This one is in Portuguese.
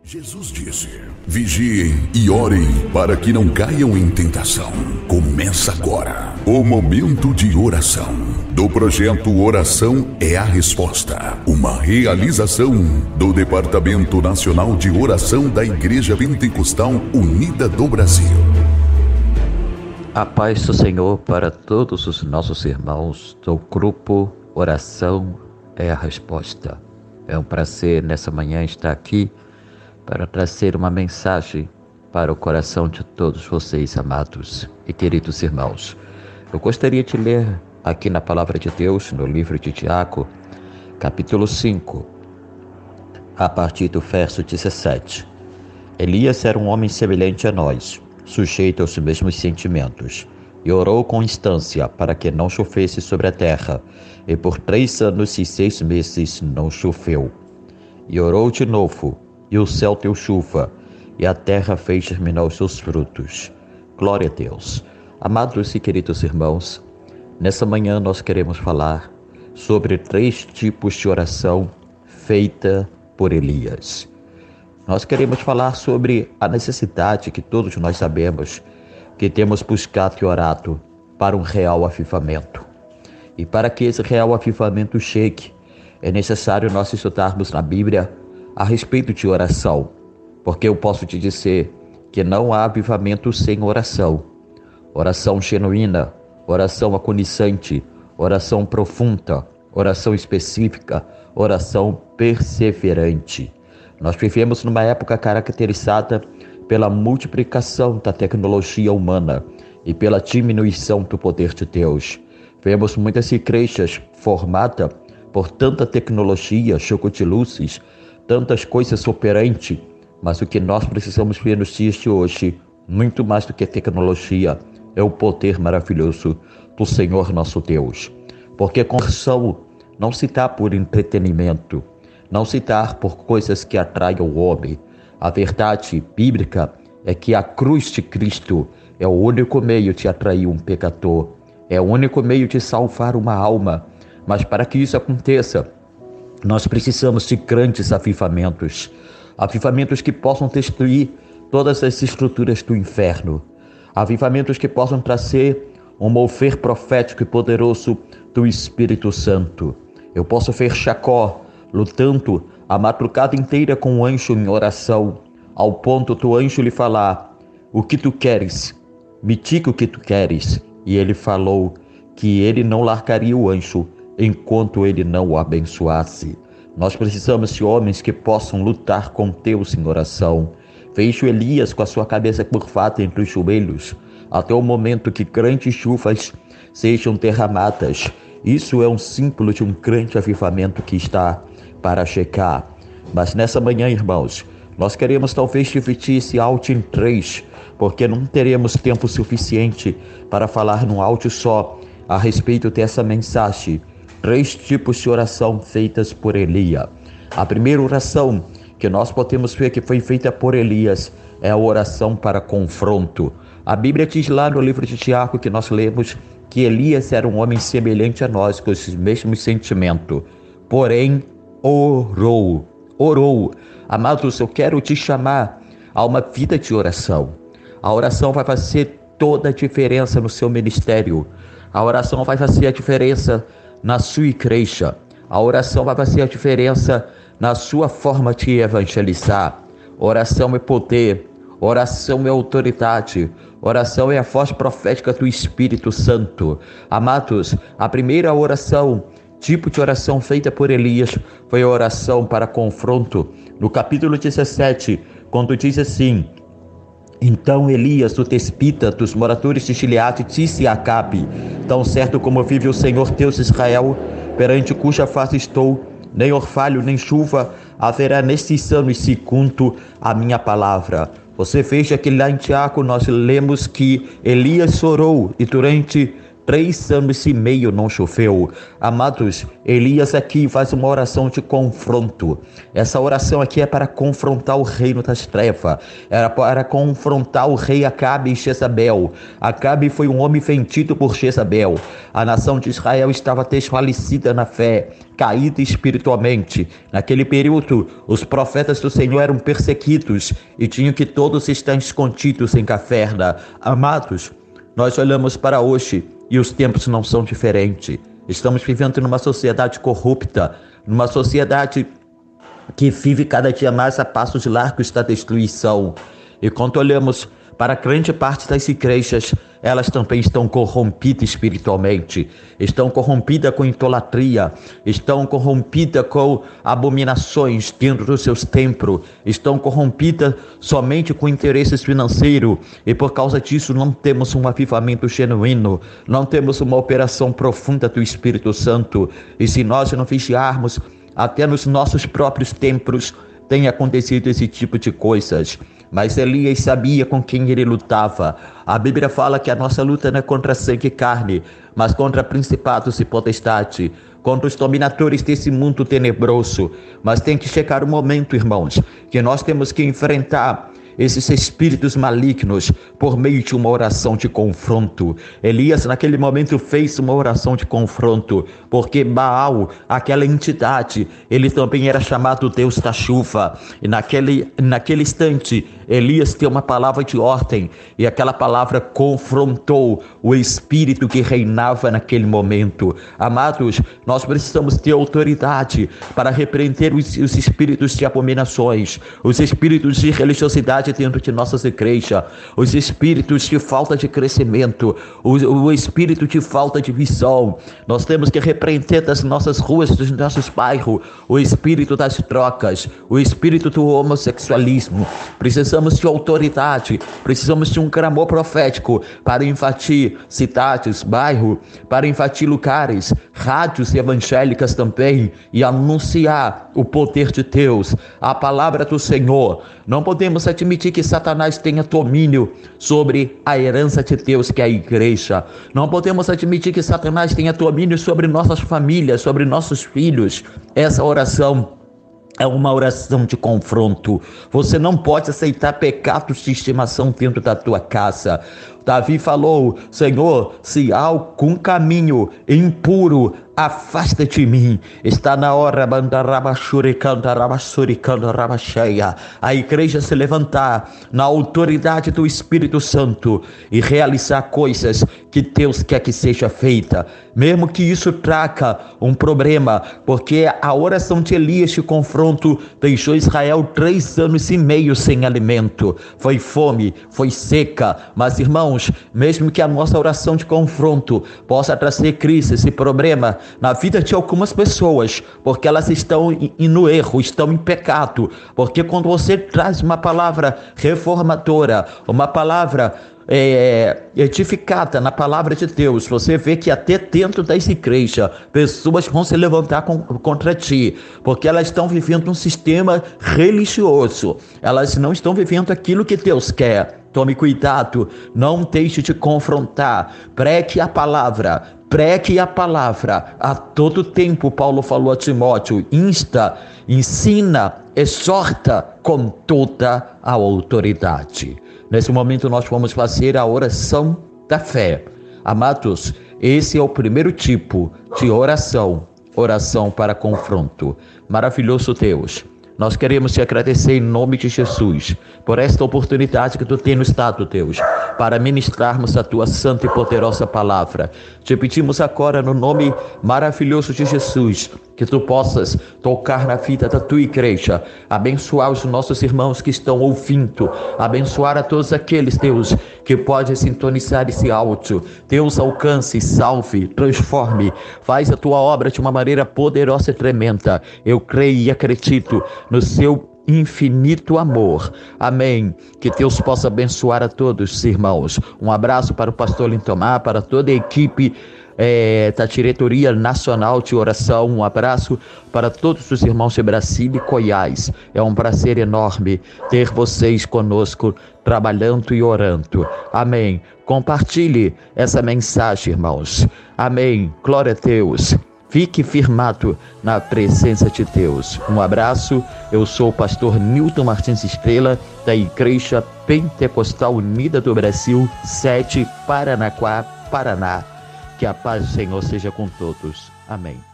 Jesus disse: vigiem e orem para que não caiam em tentação. Começa agora o momento de oração do projeto Oração é a Resposta, uma realização do Departamento Nacional de Oração da Igreja Pentecostal Unida do Brasil. A paz do Senhor para todos os nossos irmãos do grupo Oração é a Resposta. É um prazer nessa manhã estar aqui para trazer uma mensagem para o coração de todos vocês, amados e queridos irmãos. Eu gostaria de ler aqui na Palavra de Deus, no livro de Tiago, capítulo 5, a partir do verso 17. Elias era um homem semelhante a nós, sujeito aos mesmos sentimentos, e orou com instância para que não chovesse sobre a terra, e por 3 anos e 6 meses não choveu. E orou de novo, e o céu deu chuva, e a terra fez germinar os seus frutos. Glória a Deus. Amados e queridos irmãos, nessa manhã nós queremos falar sobre 3 tipos de oração feita por Elias. Nós queremos falar sobre a necessidade que todos nós sabemos que temos buscado e orado para um real avivamento. E para que esse real avivamento chegue, é necessário nós estudarmos na Bíblia a respeito de oração, porque eu posso te dizer que não há avivamento sem oração. Oração genuína, oração agonizante, oração profunda, oração específica, oração perseverante. Nós vivemos numa época caracterizada pela multiplicação da tecnologia humana e pela diminuição do poder de Deus. Vemos muitas igrejas formadas por tanta tecnologia, jogo de luzes, tantas coisas operantes, mas o que nós precisamos ver nos dias de hoje, muito mais do que tecnologia, é o poder maravilhoso do Senhor nosso Deus. Porque conversão não se dá por entretenimento, não se dá por coisas que atraem o homem. A verdade bíblica é que a cruz de Cristo é o único meio de atrair um pecador, é o único meio de salvar uma alma. Mas para que isso aconteça, nós precisamos de grandes avivamentos, avivamentos que possam destruir todas as estruturas do inferno, avivamentos que possam trazer um mover profético e poderoso do Espírito Santo. Eu posso ver Jacó lutando a madrugada inteira com o anjo em oração, ao ponto do anjo lhe falar: o que tu queres? Me diga o que tu queres. E ele falou que ele não largaria o anjo enquanto ele não o abençoasse. Nós precisamos de homens que possam lutar com Deus em oração. Vejo Elias com a sua cabeça curvada entre os joelhos, até o momento que grandes chuvas sejam derramadas. Isso é um símbolo de um grande avivamento que está para chegar. Mas nessa manhã, irmãos, nós queremos talvez dividir esse áudio em 3, porque não teremos tempo suficiente para falar num áudio só a respeito dessa mensagem. 3 tipos de oração feitas por Elias. A primeira oração que nós podemos ver que foi feita por Elias é a oração para confronto. A Bíblia diz lá no livro de Tiago que nós lemos que Elias era um homem semelhante a nós, com esses mesmos sentimentos. Porém, orou. Amados, eu quero te chamar a uma vida de oração. A oração vai fazer toda a diferença no seu ministério. A oração vai fazer a diferença na sua igreja. A oração vai fazer a diferença na sua forma de evangelizar. Oração é poder, oração é autoridade, oração é a voz profética do Espírito Santo. Amados, a primeira oração, tipo de oração feita por Elias, foi a oração para confronto. No capítulo 17, quando diz assim: então Elias, o tespita dos moradores de Gileade, disse a Acabe: tão certo como vive o Senhor Deus de Israel, perante cuja face estou, nem orvalho nem chuva haverá nestes anos, segundo a minha palavra. Você veja que lá em Tiago nós lemos que Elias orou, e durante 3 anos e meio não choveu. Amados, Elias aqui faz uma oração de confronto. Essa oração aqui é para confrontar o reino das trevas, era para confrontar o rei Acabe e Jezabel. Acabe foi um homem vendido por Jezabel. A nação de Israel estava desfalecida na fé, caída espiritualmente. Naquele período, os profetas do Senhor eram perseguidos e tinham que todos estar escondidos em caverna. Amados, nós olhamos para hoje e os tempos não são diferentes. Estamos vivendo numa sociedade corrupta, numa sociedade que vive cada dia mais a passos largos da destruição. E quando olhamos para grande parte das igrejas, elas também estão corrompidas espiritualmente, estão corrompidas com idolatria, estão corrompidas com abominações dentro dos seus templos, estão corrompidas somente com interesses financeiros, e por causa disso não temos um avivamento genuíno, não temos uma operação profunda do Espírito Santo. E se nós não vigiarmos, até nos nossos próprios templos tem acontecido esse tipo de coisas. Mas Elias sabia com quem ele lutava. A Bíblia fala que a nossa luta não é contra sangue e carne, mas contra principados e potestades, contra os dominadores desse mundo tenebroso. Mas tem que chegar o momento, irmãos, que nós temos que enfrentar esses espíritos malignos por meio de uma oração de confronto. Elias naquele momento fez uma oração de confronto, porque Baal, aquela entidade, ele também era chamado Deus da chuva. E naquele instante, Elias deu uma palavra de ordem, e aquela palavra confrontou o espírito que reinava naquele momento. Amados, nós precisamos ter autoridade para repreender os espíritos de abominações, os espíritos de religiosidade dentro de nossas igrejas, os espíritos de falta de crescimento, o espírito de falta de visão. Nós temos que repreender das nossas ruas, dos nossos bairros, o espírito das trocas, o espírito do homossexualismo. Precisamos de autoridade, precisamos de um clamor profético para invadir cidades, bairros, para invadir lugares, rádios evangélicas também, e anunciar o poder de Deus, a palavra do Senhor. Não podemos admitir que Satanás tenha domínio sobre a herança de Deus, que é a igreja. Não podemos admitir que Satanás tenha domínio sobre nossas famílias, sobre nossos filhos. Essa oração é uma oração de confronto. Você não pode aceitar pecados de estimação dentro da tua casa. Davi falou: Senhor, se há algum caminho impuro, afasta de mim. Está na hora a igreja se levantar na autoridade do Espírito Santo e realizar coisas que Deus quer que seja feita, mesmo que isso traga um problema, porque a oração de Elias de confronto deixou Israel 3 anos e meio sem alimento. Foi fome, foi seca. Mas, irmãos, mesmo que a nossa oração de confronto possa trazer crise e problema na vida de algumas pessoas, porque elas estão no erro, estão em pecado, porque quando você traz uma palavra reformadora, uma palavra edificada na palavra de Deus, você vê que até dentro das igrejas pessoas vão se levantar contra ti, porque elas estão vivendo um sistema religioso, elas não estão vivendo aquilo que Deus quer. Tome cuidado, não deixe de confrontar, pregue a palavra a todo tempo. Paulo falou a Timóteo: insta, ensina, exorta com toda a autoridade. Nesse momento nós vamos fazer a oração da fé. Amados, esse é o primeiro tipo de oração para confronto. Maravilhoso Deus, nós queremos te agradecer em nome de Jesus por esta oportunidade que tu tem nos dado, Deus, para ministrarmos a tua santa e poderosa palavra. Te pedimos agora no nome maravilhoso de Jesus que tu possas tocar na vida da tua igreja, abençoar os nossos irmãos que estão ouvindo, abençoar a todos aqueles, Deus, que podem sintonizar esse áudio. Deus, alcance, salve, transforme, faz a tua obra de uma maneira poderosa e tremenda. Eu creio e acredito no seu infinito amor. Amém. Que Deus possa abençoar a todos, irmãos. Um abraço para o pastor Lintomar, para toda a equipe da Diretoria Nacional de Oração. Um abraço para todos os irmãos de Brasília e Goiás. É um prazer enorme ter vocês conosco, trabalhando e orando. Amém. Compartilhe essa mensagem, irmãos. Amém. Glória a Deus. Fique firmado na presença de Deus. Um abraço. Eu sou o pastor Nilton Martins Estrela, da Igreja Pentecostal Unida do Brasil, sede Paranaguá, Paraná. Que a paz do Senhor seja com todos. Amém.